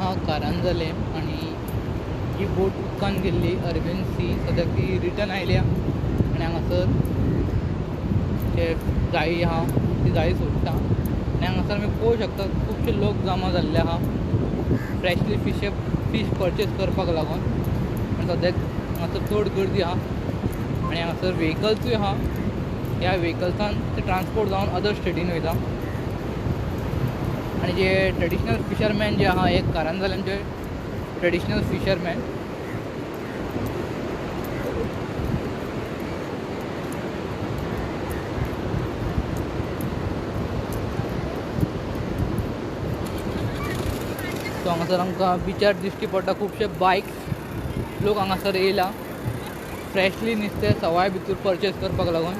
हांव कारांजलें आनी ही बोट उदकान गेल्ली अरेबियन सी. सद्याक ती रिटर्न आयल्या आनी हांगासर जे जाळी आहा ती जाळी सोडटा आनी हांगासर आमी पळोवंक शकता खुबशे लोक जमा जाल्ले आहा फ्रेशली फीश परचेज करपाक लागून. आनी सद्याक हांगासर चड गर्दी आहा आनी हांगासर व्हेकल्सूय आहा. ह्या व्हेकल्सान ते ट्रान्सपोर्ट जावन अदर स्टेटीन वयता. आनी जे ट्रेडिशनल फिशरमॅन जे आहा हे कारांजल्यांचे ट्रेडिशनल फिशरमॅन. सो हांगासर आमकां बिचार दिश्टी पडटा खुबशे बायक्स. लोक हांगासर येयला फ्रेशली नुस्तें सवाय भितर परचेज करपाक लागून.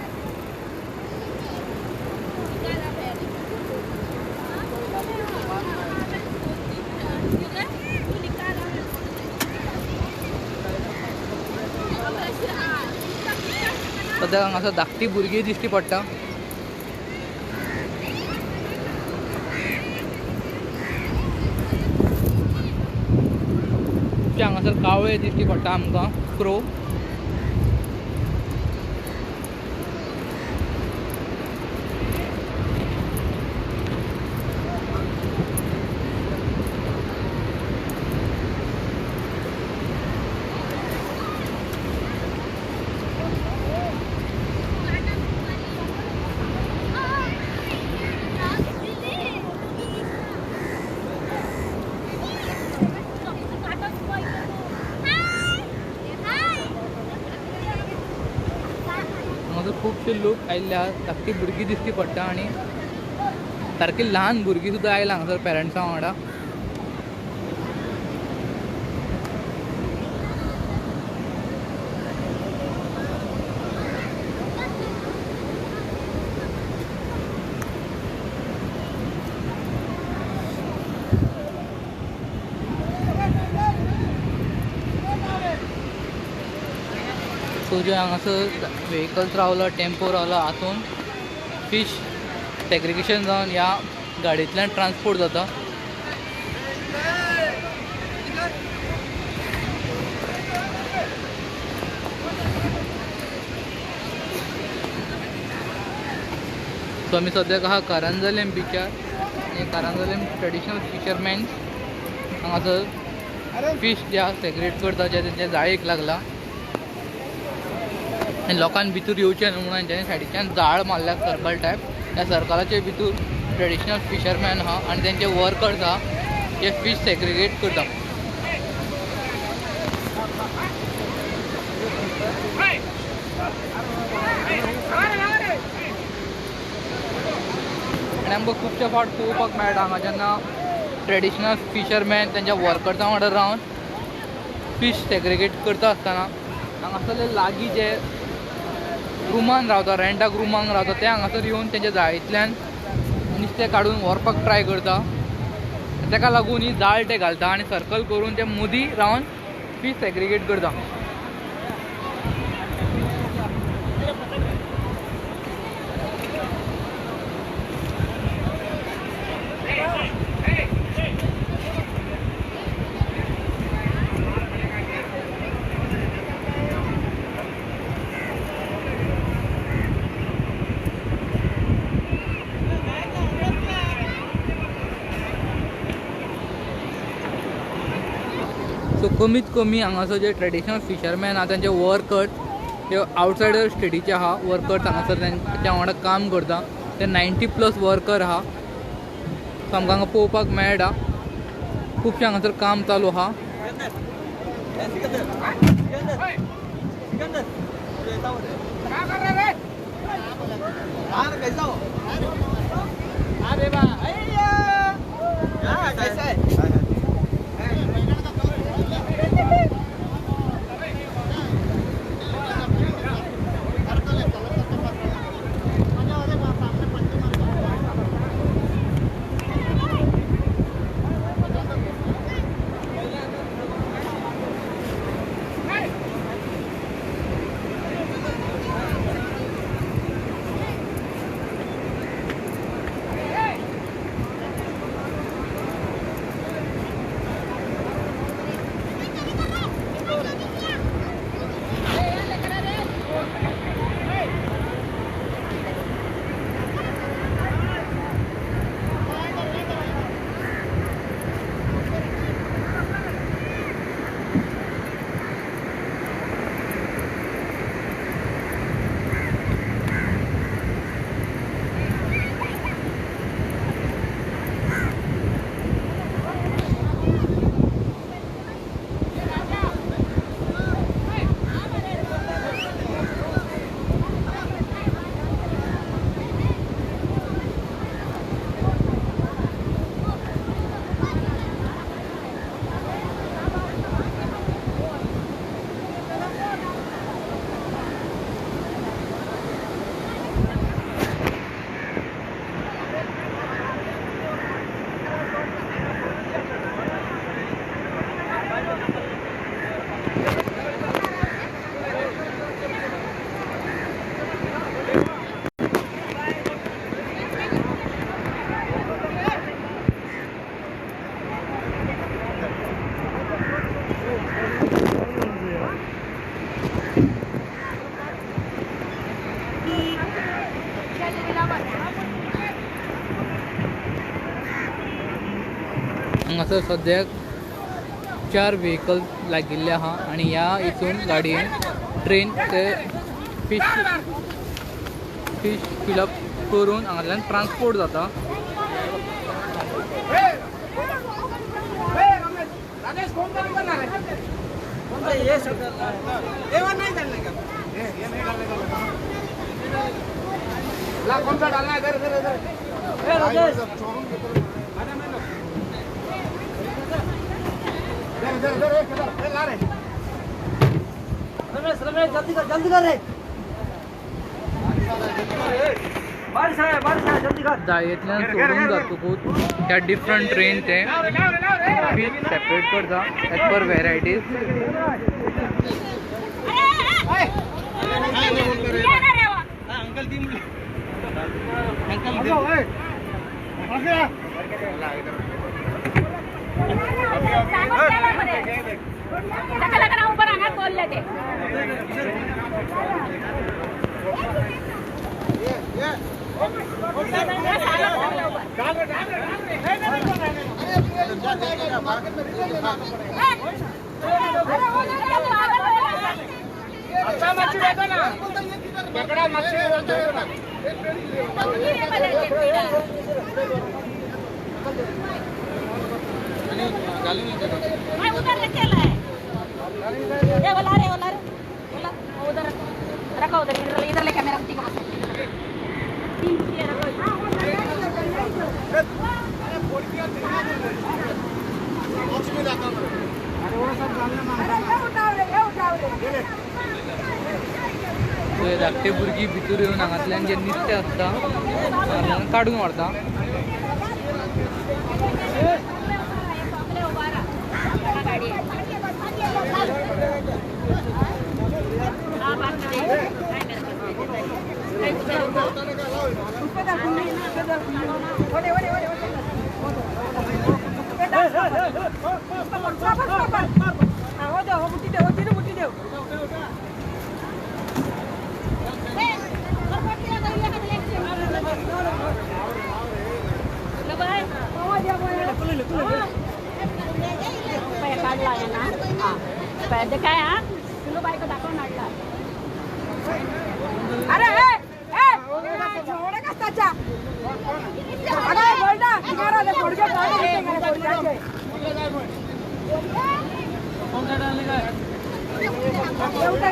सद्याक हांगासर धाकटी भुरगीं दिश्टी पडटा. हांगासर कावळे दिश्टी पडटा आमकां क्रो. खुबशे लोक आयिल्ले आहा. धाकटी भुरगीं दिश्टी पडटा आनी सारकी ल्हान भुरगीं सुद्दां आयला हांगासर पेरंट्सां वांगडा. सो जे हांगासर व्हेकल्स रावला टेम्पो रावला हातून फीश सेग्रिगेशन जावन ह्या गाडयेंतल्यान ट्रान्सपोर्ट जाता. सो आमी सद्याक आहा कारांजलें बिचार. आनी कारांजलें ट्रेडिशनल फिशरमॅन हांगासर फीश जे आहा सेग्रेट करता जे तेंच्या जाळेक लागला. आनी लोकांक भितर येवचें न्हू म्हणून तेंच्यांनी सायडीच्यान जाळ मारल्या सर्कल टायप. त्या सर्कलाचे भितर ट्रेडिशनल फिशरमॅन आहा आनी तेंचे वर्कर्स आहा जे फीश सेग्रिगेट करता. आनी आमकां खुबशे फावट पळोवपाक मेळटा हांगा जेन्ना ट्रेडिशनल फिशरमॅन तेंच्या वर्कर्सां वांगडा रावन फीश सेग्रिगेट करता आसतना हांगासरले लागीं जे रुमान रावता रेंटाक रुमांक रावता ते हांगासर येवन तेंच्या जाळेंतल्यान नुस्तें काडून व्हरपाक ट्राय करता. ताका लागून ही जाळ ते घालता आनी सर्कल करून ते मदीं रावन फीश सेग्रिगेट करता. सो कमीत कमी हांगासर जे ट्रेडिशनल फिशरमॅन आहा तेंचे वर्कर्स ते आवटसायडर स्टेटीचे आहा. वर्कर्स हांगासर त्या वांगडा काम करता ते 90+ वर्कर आहा. सो आमकां हांगा पळोवपाक मेळटा खुबशे हांगासर काम चालू आहा. हांगासर सद्याक 4 व्हेकल लागिल्ले आहा आणि ह्या हितून गाडयेन ट्रेन ते फिश फिलअप करून हांगांतल्यान ट्रान्सपोर्ट जाता. जल्दी कर रे. बारिश है जल्दी कर. जायेंतल्यान सोडून जातकूच त्या डिफरंट ट्रेन ते फीश सेपरेट करता एज पर वेरायटीज. अच्छा मच्छी देतो ना पकड़ा मच्छी बोलतो ना मैं उधर रखे ला है ये वाला रे वाला उधर रखो उधर इधर ले कैमरा ठीक है धाकटे भुरगीं भितर येवन हांगांतल्यान जे नुस्तें आसता हांगांतल्यान काडून व्हरता. पैसे काय हा तुला बायको दाखवून आणला. अरे छोड़ कस्ताचा अरे बोल ना किनारा दे छोड़ के पानी निकल छोड़ जाके कौन सा डालने का है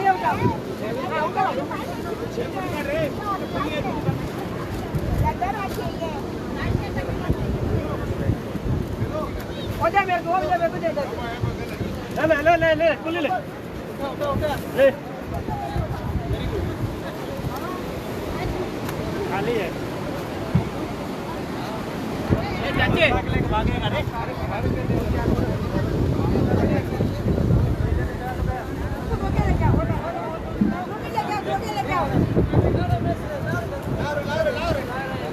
ये उठा हो जा मेरे को दे दे ले कुल ले खाली है ये चाचे भागेगा रे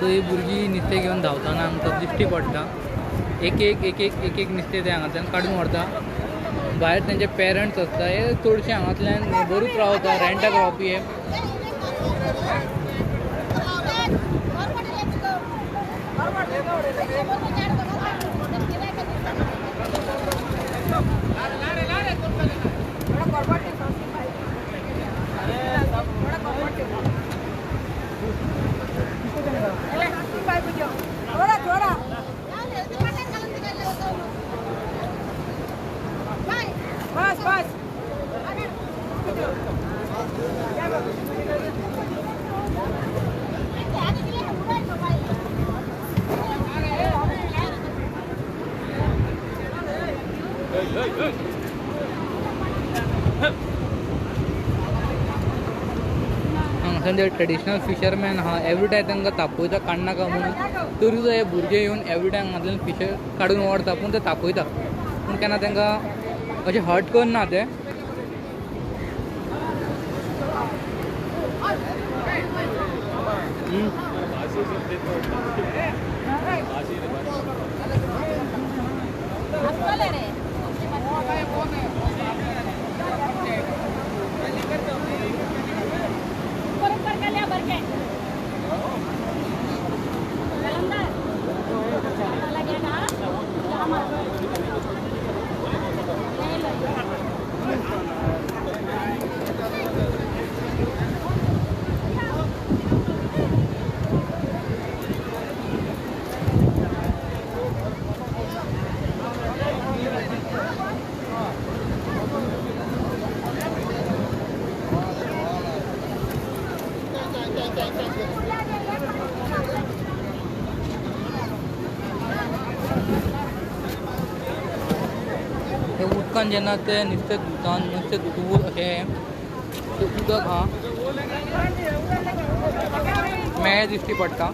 थंय भुरगीं नुस्तें घेवन धांवतना आमकां दिश्टी पडटा. एक नुस्तें ते हांगांतल्यान काडून व्हरता. भायर तेंचे पेरंट्स आसता हे चडशे हांगांतल्यान नेबरूच रावता रेंटाक रावपी हे. बस हांगासर जे ट्रेडिशनल फिशरमॅन आहा एवरी टायम तांकां तापयता काडनाका म्हणून तरी सुद्दां हे भुरगे येवन एवरी टायम हांगांतल्यान फिश काडून व्हरता पूण ते तापयता पूण केन्ना तांकां अशें हर्ट करना ते. हे उदकान जेन्ना ते नुस्तें धुतात नुस्तें धुतून अशें ते उदक हा मेळ दिश्टी पडटा.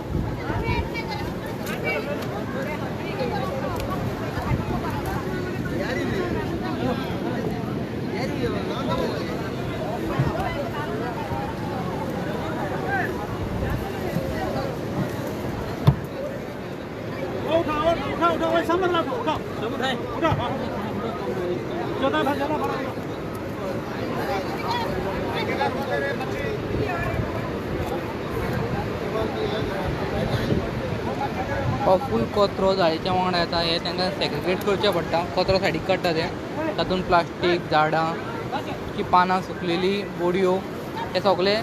फूल कचरो जाळीच्या वांगडा येता हे तांकां सेग्रिगेट करचें पडटा. कचरो सायडीक काडटा ते तातूंत प्लास्टीक झाडां की पानां सुकलेली बोडयो हे सगळे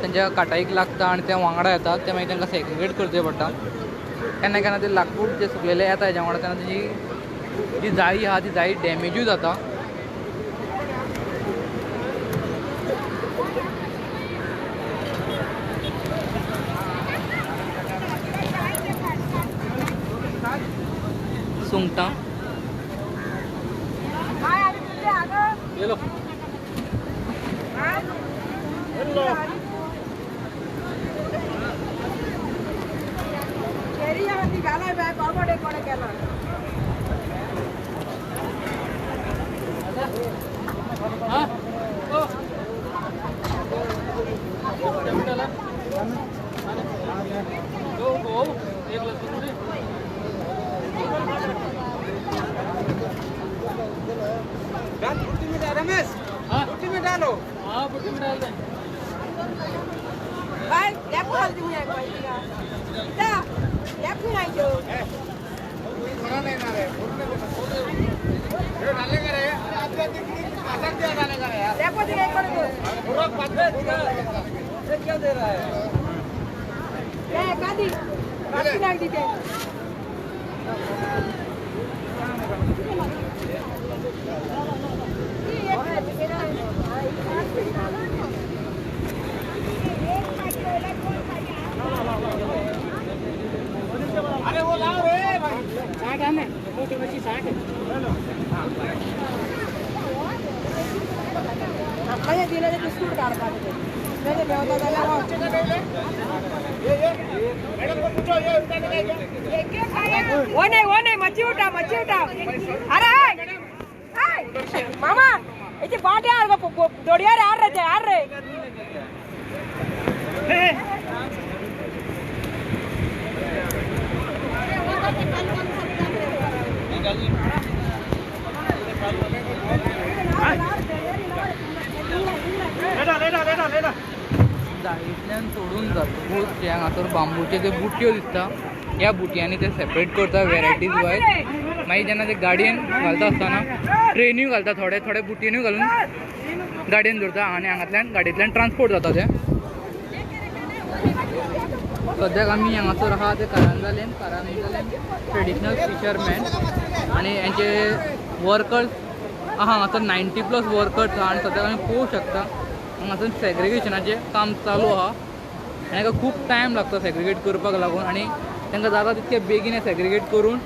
तेंच्या काटाईक लागता आनी ते वांगडा येतात ते मागीर तांकां सेग्रिगेट करचें पडटा. केन्ना केन्ना ते लाकूड जे सुकलेले येता हेच्या वांगडा तेन्ना तेजी जी जाळी आहा ती जाळी डॅमेजूय जाता. सुंगटां रमेश बुट्टी में डालो. हाँ बुट्टी में डाल दें. भाई देखो हल्दी में आएगा इतना देखो नहीं जो थोड़ा नहीं ना रे ये डालेंगे रे आज आसान दिया डालेंगे रे यार देखो दिए कर दो पूरा पत्ते ये क्या दे रहा है ये गाड़ी गाड़ी लग दी थे अरे वो लाओ रे भाई 60 है ना मोटी मच्छी 60 है मैं दिले ते बिस्कुट काढ पाहिजे त्याने बेवता झाला मैडम को पूछो ये क्या खाया वो नहीं मच्छी उठा अरे हाय मामा इथे बाटे यार दोडिया रे यार रे जाळींतल्यान सोडून जातकूच जे हांगासर बांबूचे ते बुट्ट्यो दिसता ह्या बुट्यांनी ते सेपरेट करता वेरायटीज वायज. मागीर जेन्ना ते गाडयेन घालता आसतना ट्रेन्यूय घालता थोडे बुट्टेनूय घालून गाडयेन धरता आनी हांगांतल्यान गाडयेंतल्यान ट्रान्सपोर्ट जाता ते. सद्याक आमी हांगासर आहा ते कारंजालेन ट्रेडिशनल फिशरमॅन आनी हेंचे वर्कर्स आहा हांगासर 90+ वर्कर्स आहा आनी सद्याक आमी पळोवंक शकता हांगासर सेग्रिगेशनाचें काम चालू आहा. हांकां खूब टायम लागता सेग्रिगेट करपाक लागून आनी तांकां जाता तितके बेगीन सेग्रिगेट करून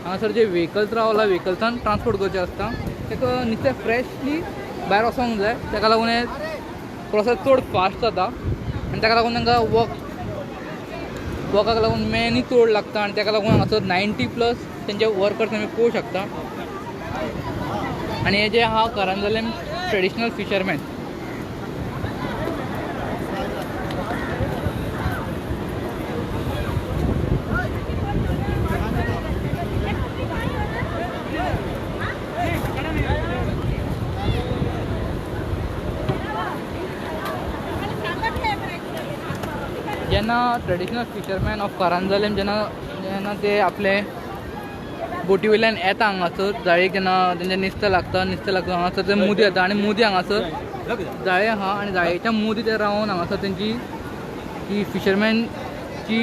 हांगासर जे व्हेकल्स रावला व्हेकल्सान ट्रान्सपोर्ट करचें आसता ताका नुस्तें फ्रेशली भायर वचोंक जाय ताका लागून हें प्रोसेस चड फास्ट जाता आनी ताका लागून तांकां वर्काक लागून मॅनूय चड लागता आनी ताका लागून हांगासर 90+ तेंचे वर्कर्स आमी पळोवंक शकता. आनी हे जे आहा कारंजालेम ट्रेडिशनल फिशरमॅन जेन्ना ट्रेडिशनल फिशरमॅन ऑफ कारंजालेम जेन्ना ते आपले बोटी वयल्यान येता हांगासर जाळेक जेन्ना तेंचें नुस्तें लागता हांगासर ते मुदी येता आनी मुदी हांगासर जाळे आहा आनी जाळेच्या मुदी ते रावन हांगासर तेंची ती फिशरमॅनची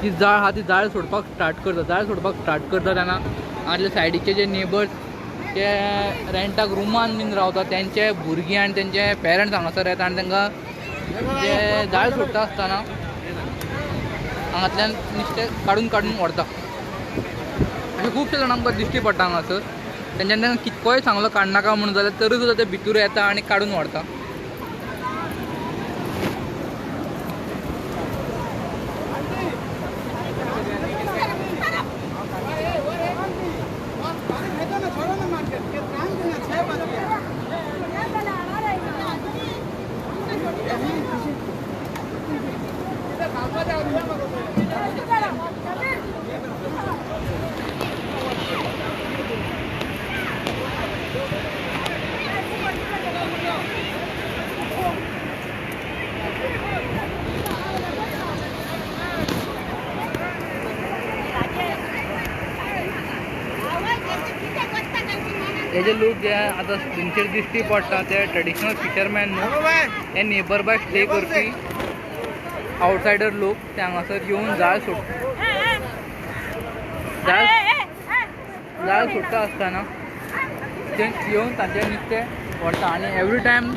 जी जाळ आहा ती जाळ सोडपाक स्टार्ट करता तेन्ना हांगातले सायडीचे जे नेबर्स जे रेंटाक रुमान बीन रावता तेंचे भुरगीं आनी तेंचे पेरंट्स हांगासर येता आनी तांकां जे जाळ सोडटा आसतना हांगांतल्यान नुस्तें काडून काडून व्हरता. अशें खुबशे जाणां आमकां दिश्टी पडटा हांगासर. तेंच्यांनी कितकोय सांगलो काडनाका म्हणून जाल्यार तरी सुद्दां ते भितर येता आनी काडून व्हरता. हे जे लोक जे आतां तेंचेर दिश्टी पडटा ते ट्रेडिशनल फिशरमॅन न्हू, हे नेबर बाय स्टे करपी आवटसायडर लोक. ते हांगासर येवन जाळ सोडटा आसतना ते येवन तांचें नुस्तें व्हरता. आनी एवरी टायम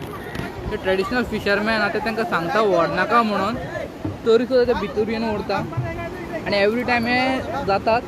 ते ट्रेडिशनल फिशरमॅन आहा ते तांकां सांगता व्हरनाका म्हणून, तरी सुद्दां ते भितर येवन व्हरता. आनी एवरी टायम हे जातात.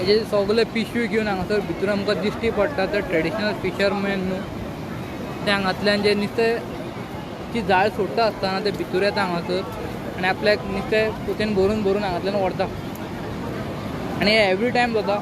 हे सगळे पिशवी घेवन हांगासर भितर आमकां दिश्टी पडटा ते ट्रेडिशनल फिशरमॅन न्हू, ते हांगांतल्यान जे नुस्तें जाळ सोडटा आसतना ते भितर येता हांगासर आनी आपल्याक नुस्तें पोतेन भरून भरून हांगांतल्यान व्हरता. आनी हे एवरी टायम जाता.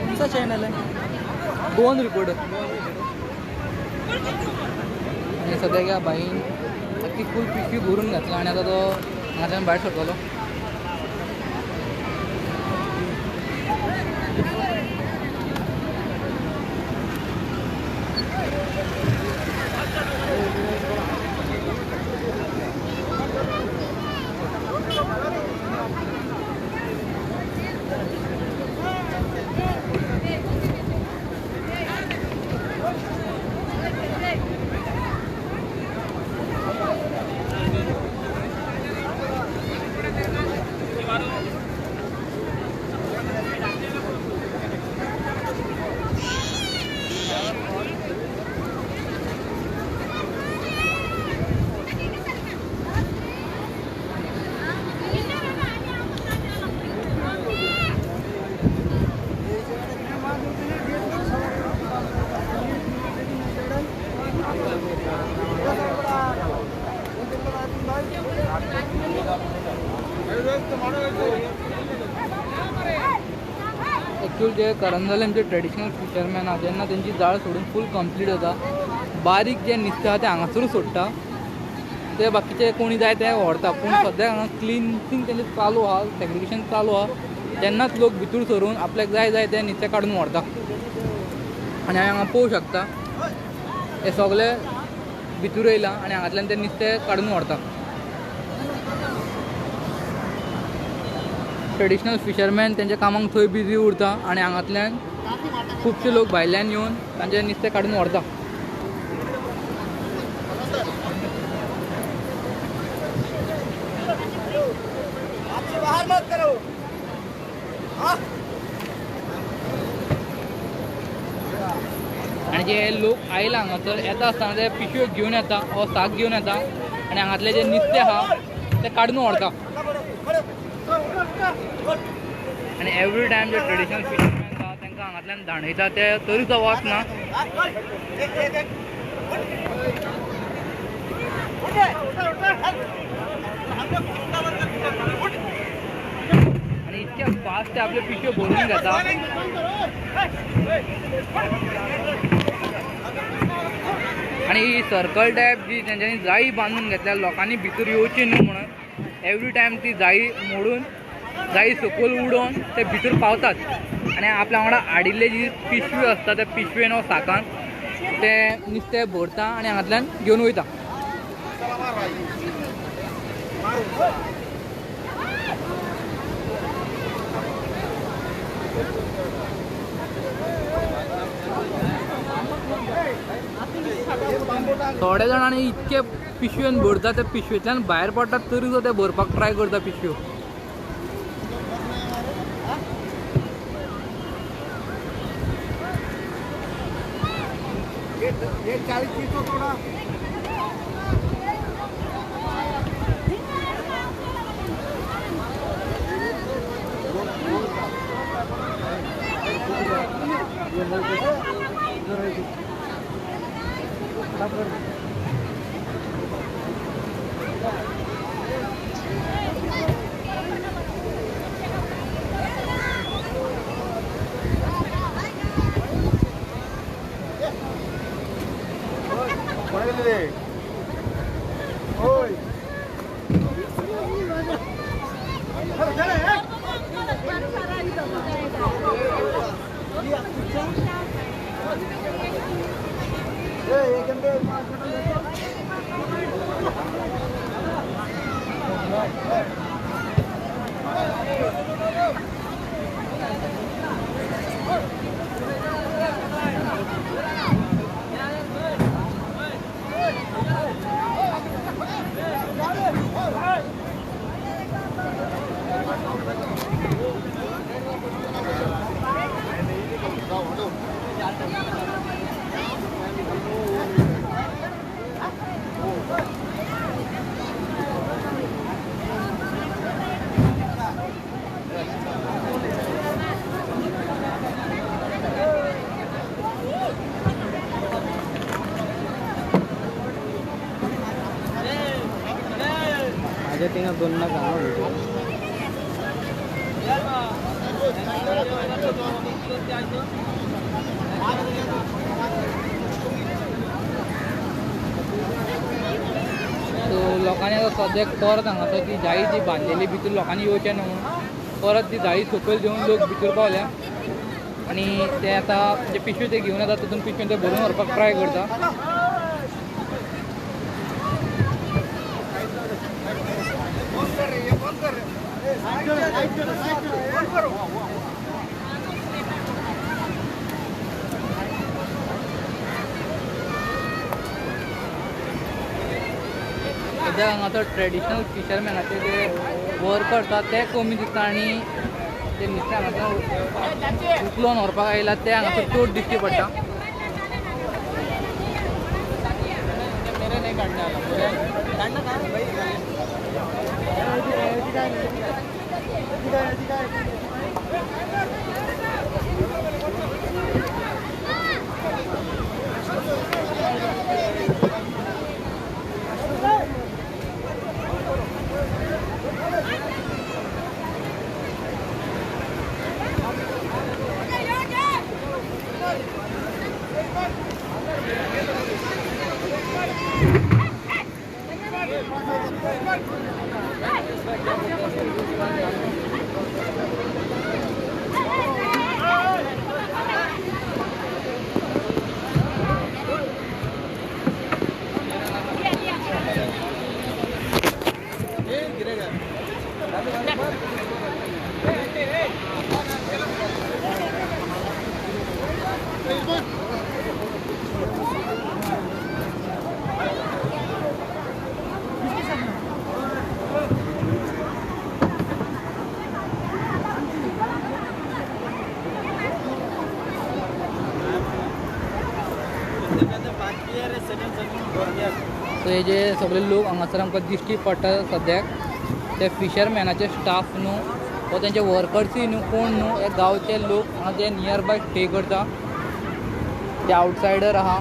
कोणता चॅनल आहे? 2 रिपोर्टर. आणि सद्याक ह्या बाईन ती फूल पिशवी भरून घातला आणि आता तो हांगांतल्यान भायर सरतलो. ॲक्च्युअली जे करंजाले ट्रेडिशनल फिशरमॅन आहा जेन्ना तेंची जाळ सोडून फूल कंप्लीट जाता, बारीक जे नुस्तें आहा तें हांगासरूच सोडटा. ते बाकीचे कोणी जाय ते व्हरता. पूण सद्याक हांगा क्लिनिंग तेंचें चालू आहा, सेग्रिगेशन चालू आहा. तेन्नाच लोक भितर सरून आपल्याक जाय जाय तें नुस्तें काडून व्हरता. आनी हांवें हांगा पळोवंक शकता हे सगळे भितर येयला आनी हांगांतल्यान तें नुस्तें काडून व्हरता. ट्रेडिशनल फिशरमॅन तेंच्या कामाक थंय बिजी उरता आनी हांगांतल्यान खुबशे लोक भायल्यान येवन तांचें नुस्तें काडून व्हरता. आनी जे लोक आयला हांगासर येता आसतना ते पिशव्यो घेवन येता वा साक घेवन येता आनी हांगांतलें जें नुस्तें आहा तें काडून व्हरता. आणि एवरी टायम जे ट्रेडिशनल फिशरमॅन आसा तांकां हांगांतल्यान धांडयता ते तरीचो वास ना. आणि इतक्या फास्ट ते आपले पिशव्यो भरून घेता. आणि ही सर्कल टायप जी तेंच्यांनी जाळी बांदून घेतल्या लोकांनी भितर येवची न्हू म्हणून एवरी टायम ती जाळी मोडून जाळी सकयल उडोवन ते भितर पावतात. आणि आपल्या वांगडा हाडिल्ले जी पिशवी आसता त्या पिशवेन वा साकान ते नुस्तें भरता आणि हांगांतल्यान घेवन वयता. थोड्या जाणांनी इतके पिशवेन भरता त्या पिशवेंतल्यान भायर पडटात तरी सुद्दां ते भरपाक ट्राय करता पिशव्यो. ये 40 पीस थोड़ा माझ्या तिनं दोन ना लोकांनी आता सद्याक परत हांगासर ती जाळी जी बांधलेली भितर लोकांनी येवचें न्हू म्हणून परत ती जाळी सकयल देऊन लोक भितर पावल्या. आणि ते आता जे पिशवी ते घेऊन येतात तितून पिशवी ते भरून व्हरपाक ट्राय करता. सद्याक हांगासर ट्रेडिशनल फिशरमॅनाचे जे वर्क करतात ते कमी दिसता आणि ते नुस्तें हांगासर उखलून व्हरपाक आयला ते हांगासर चड दिश्टी पडटा. सो हे जे सगळे लोक हांगासर आमकां दिश्टी पडटा सद्याक ते फिशरमॅनाचे स्टाफ न्हू व तेंचे वर्कर्सूय न्हू कोण न्हू हे गांवचे लोक हांगा जे नियर बाय स्टे करता ते आउटसायडर आहा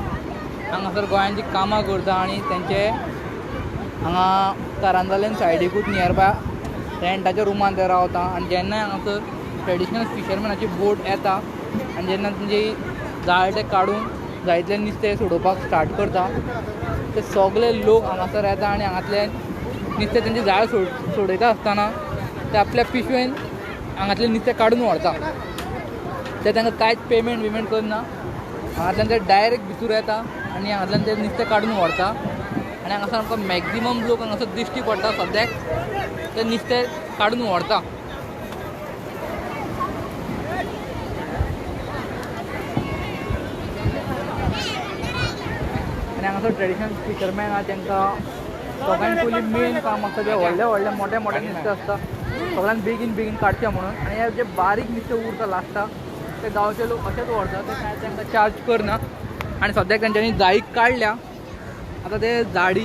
हांगासर गोंयांत जी कामां करता आनी तेंचे हांगा कारंजाल्यान सायडीकूच नियर बाय रेंटाच्या रुमान ते रावता आनी जेन्ना हांगासर ट्रेडिशनल फिशरमॅनाची बोट येता आनी जेन्ना तेंची जाळ ते काडून जायतले नुस्तें सोडोवपाक स्टार्ट करता ते सगळे लोक हांगासर येता आनी हांगातले नुस्तें तेंची जाळ सोडयता आसतना ते आपल्या पिशवेन हांगातलें नुस्तें काडून व्हरता ते तांकां कांयच पेमेंट करना हांगातल्यान ते डायरेक्ट भितर येता आनी हांगातल्यान ते नुस्तें काडून व्हरता आनी हांगासर आमकां मॅक्झिमम लोक हांगासर दिश्टी पडटा सद्याक ते नुस्तें काडून व्हरता. आनी हांगासर ट्रेडिशनल फिशरमॅन आहा तांकां सगळ्यांत पयलीं मेन काम आसता जे व्हडले मोठे नुस्तें आसता सगळ्यांत बेगीन काडचें म्हणून आनी हे जे बारीक नुस्तें उरता लास्टाक ते गांवचे लोक अशेंच व्हरता ते कांय तांकां चार्ज करना आनी सद्याक तेंच्यांनी जाळी काडल्या आतां ते जाळी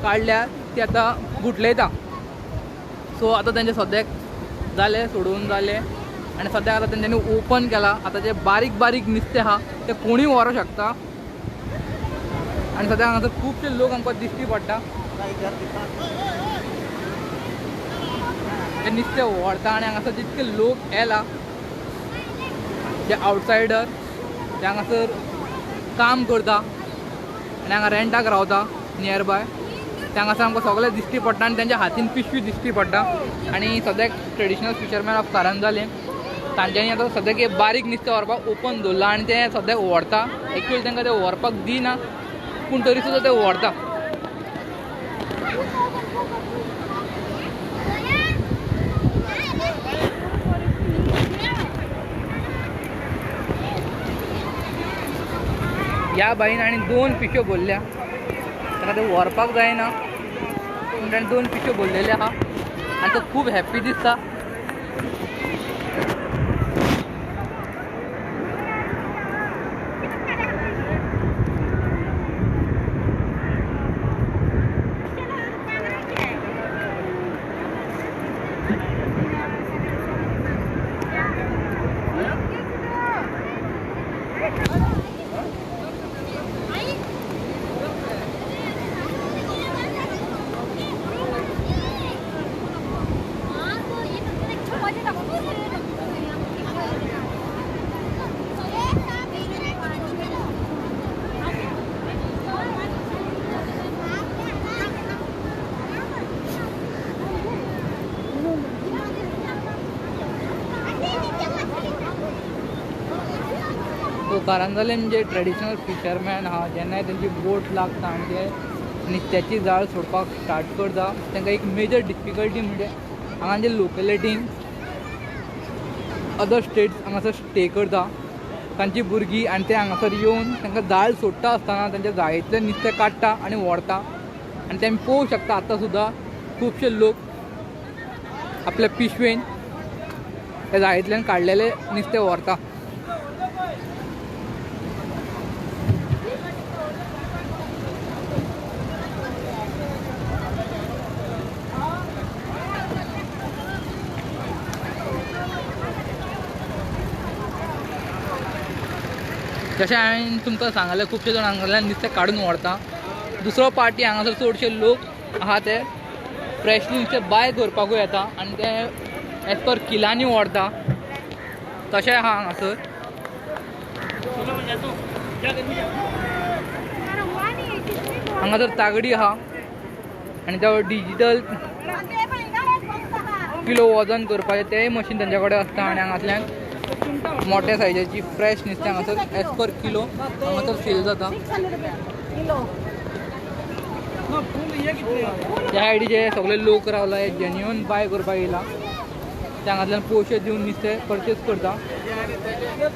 काडल्या ती आतां गुटलयता सो आतां तेंचे सद्याक जालें सोडून जालें आनी सद्याक आतां तेंच्यांनी ओपन केला आतां जे बारीक नुस्तें आहा ते कोणूय व्हरोंक शकता आनी सद्याक हांगासर खुबशे लोक आमकां दिश्टी पडटा ते नुस्तें व्हरता आनी हांगासर जितके लोक येला जे आउटसायडर जे हांगासर काम करता आनी हांगा रेंटाक रावता नियर बाय ते हांगासर आमकां सगळे दिश्टी पडटा आनी तेंच्या हातीन पिशवी दिश्टी पडटा आनी सद्याक ट्रेडिशनल फिशरमॅन ऑफ कारंजाले तांच्यांनी आतां सद्याक एक बारीक नुस्तें व्हरपाक ओपन दवरला आनी ते सद्याक व्हरता एक्चुअली तांकां ते व्हरपाक दिना पूण तरी सुद्दां ते व्हरता. ह्या बाईन आनी 2 पिशव्यो भरल्या ताका ते व्हरपाक जायना पूण ताणें 2 पिशव्यो भरलेले आहा आनी तो खूब हॅप्पी दिसता. तो कारंजाले म्हणजे ट्रेडिशनल फिशरमॅन आहा जेन्ना तेंची बोट लागता आनी ते नुस्त्याची जाळ सोडपाक स्टार्ट करता तांकां एक मेजर डिफिकल्टी म्हणजे हांगा जे लोकेलिटीन अदर स्टेट्स हांगासर स्टे करता तांची भुरगीं आनी ते हांगासर येवन तांकां जाळ सोडटा आसतना तेंच्या जाळेंतलें नुस्तें काडटा आनी व्हरता आनी तें पळोवंक शकता आतां सुद्दां खुबशे लोक आपल्या पिशवेन त्या जाळेंतल्यान काडलेलें नुस्तें व्हरता. जशें हांवें तुमकां सांगलें खुबशे जाण हांगासरल्यान नुस्तें काडून व्हरता. दुसरो पार्टी हांगासर चडशे लोक आहा ते फ्रेशली नुस्तें बाय करपाकूय येता आनी ते एज पर किलांनी व्हरता तशें आहा हांगासर. हांगासर तागडी आहा आनी तो डिजिटल किलो वजन करपाचें तेंय मशीन तेंच्या कडेन आसता आनी हांगासरल्यान मोठ्या सायजाची फ्रेश नुस्तें हांगासर एज पर किलो हांगासर सेल जाता. त्या सायडीचे सगळे लोक रावला हे जेन्युअन बाय करपाक येयला ते हांगातल्यान पयशे दिवन नुस्तें परचेज करता.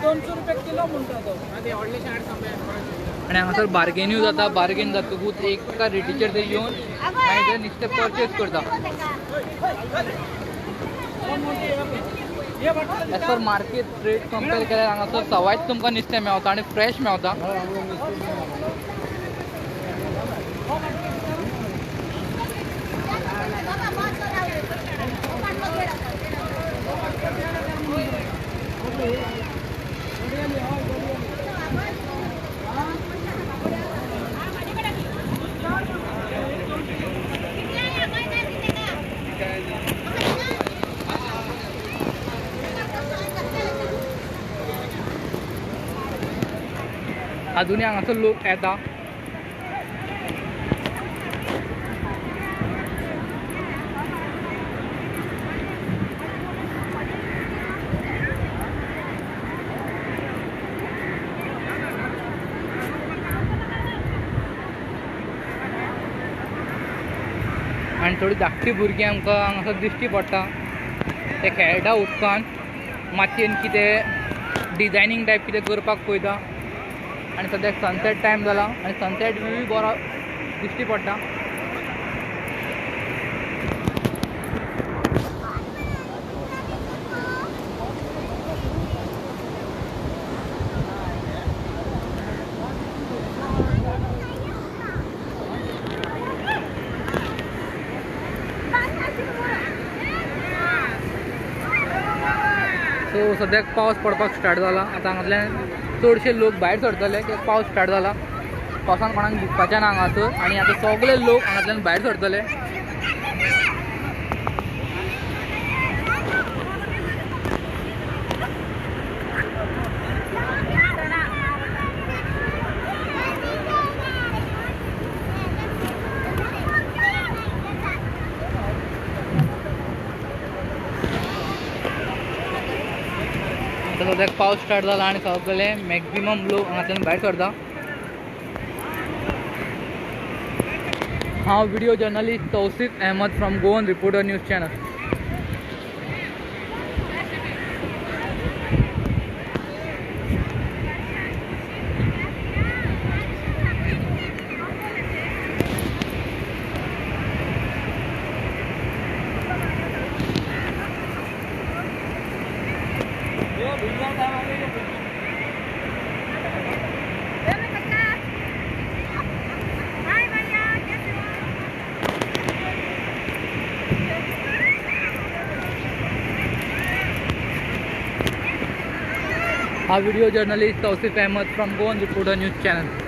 200 रुपये किलो म्हणटा तो आनी हांगासर बार्गेन्यूय जाता. बार्गेन जातकूच एका रेटीचेर ते येवन मागीर ते नुस्तें परचेज करता. As per market rate compare केल्यार हांगासर सवायच तुमकां नुस्तें मेळटा आनी फ्रेश मेळटा. अजूनही हांगासर लोक येता. आणि थोडी धाकटी भुरगीं आमकां हांगासर दिश्टी पडटा. ते खेळटा उदकान, मातयेन कितें डिजायनींग टायप कितें करपाक पळयता. आनी सद्याक सनसेट टायम जाला आनी सनसेट व्यूय बरो दिश्टी पडटा. सो सद्याक पावस पडपाक स्टार्ट जाला. आतां हांगांतल्यान चडशे लोक भायर सरतले कित्याक पावस स्टार्ट जाला. पावसान कोणाक भिजपाचें ना हांगासर आनी आतां सगळे लोक हांगांतल्यान भायर सरतले. सद्याक पावस स्टार्ट जाला आनी सगळे मॅक्झिमम लोक हांगांतल्यान भायर सरता. हांव video journalist Tausif Ahmed from Goan reporter news channel. हा video journalist Tausif Ahmed from Goan reporter news channel.